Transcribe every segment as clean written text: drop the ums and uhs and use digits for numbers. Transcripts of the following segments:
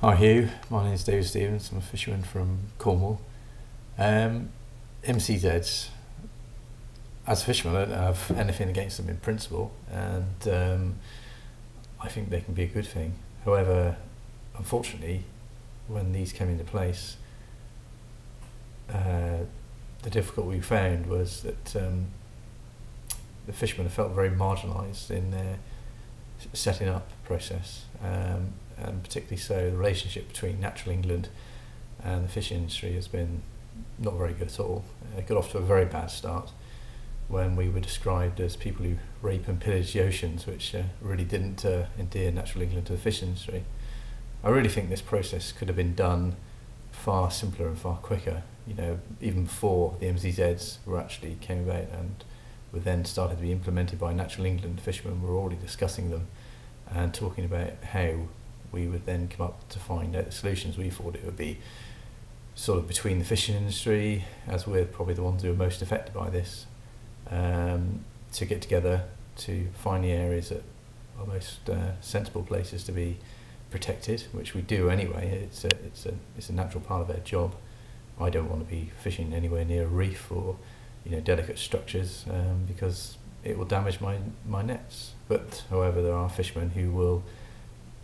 Hi Hugh, my name is David Stevens. I'm a fisherman from Cornwall. MCZs, as a fisherman, I don't have anything against them in principle, and I think they can be a good thing. However, unfortunately, when these came into place, the difficulty we found was that the fishermen have felt very marginalised in their setting up process, and particularly so the relationship between Natural England and the fishing industry has been not very good at all. It got off to a very bad start when we were described as people who rape and pillage the oceans, which really didn't endear Natural England to the fishing industry. I really think this process could have been done far simpler and far quicker, you know, even before the MZZs were actually came about and were then started to be implemented by Natural England. Fishermen were already discussing them and talking about how we would then come up to find out the solutions. We thought it would be sort of between the fishing industry, as we're probably the ones who are most affected by this, to get together to find the areas that are most sensible places to be protected, which we do anyway. It's a natural part of our job. I don't want to be fishing anywhere near a reef or, you know, delicate structures, because it will damage my nets. But however, there are fishermen who will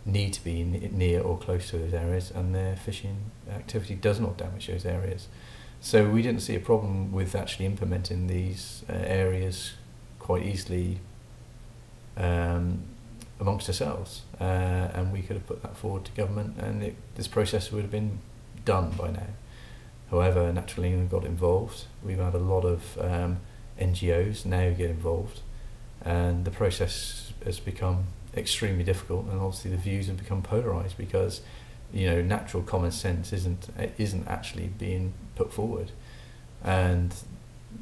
need to be near or close to those areas, and their fishing activity does not damage those areas. So we didn't see a problem with actually implementing these areas quite easily amongst ourselves, and we could have put that forward to government, and this process would have been done by now. However, Natural England got involved. We've had a lot of NGOs now get involved, and the process has become extremely difficult, and obviously the views have become polarised because, you know, natural common sense isn't actually being put forward. And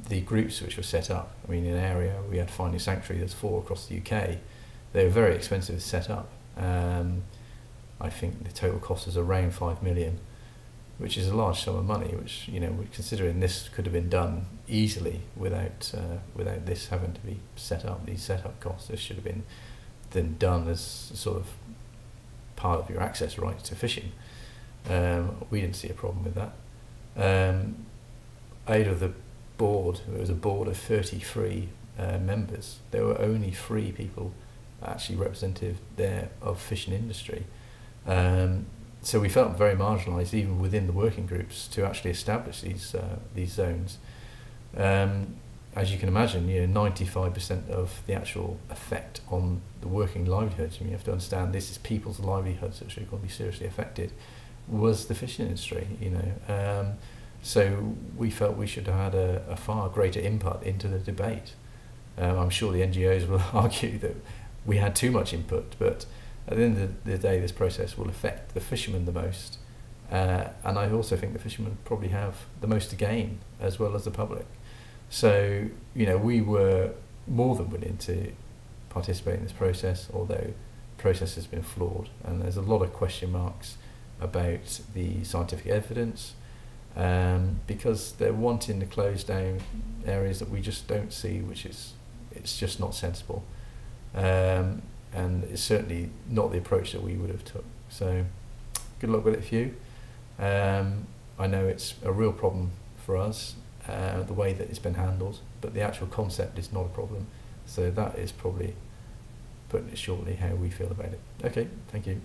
the groups which were set up, I mean, in an area we had Finding Sanctuary, there's 4 across the UK. They were very expensive to set up. I think the total cost is around 5 million, which is a large sum of money, which, you know, considering this could have been done easily without this having to be set up, these set-up costs. This should have been then done as sort of part of your access rights to fishing. We didn't see a problem with that. Out of the board, it was a board of 33 members. There were only 3 people actually representative there of fishing industry. So we felt very marginalised even within the working groups to actually establish these zones. As you can imagine, you know, 95% of the actual effect on the working livelihoods, and you have to understand this is people's livelihoods which are going to be seriously affected, was the fishing industry, you know. So we felt we should have had a far greater input into the debate. I'm sure the NGOs will argue that we had too much input, but at the end of the day, this process will affect the fishermen the most, and I also think the fishermen probably have the most to gain as well as the public. So, you know, we were more than willing to participate in this process, although the process has been flawed, and there's a lot of question marks about the scientific evidence, because they're wanting to close down areas that we just don't see, it's just not sensible. And it's certainly not the approach that we would have took. So good luck with it, Hugh. I know it's a real problem for us, the way that it's been handled, but the actual concept is not a problem. So that is probably, putting it shortly, how we feel about it. Okay, thank you.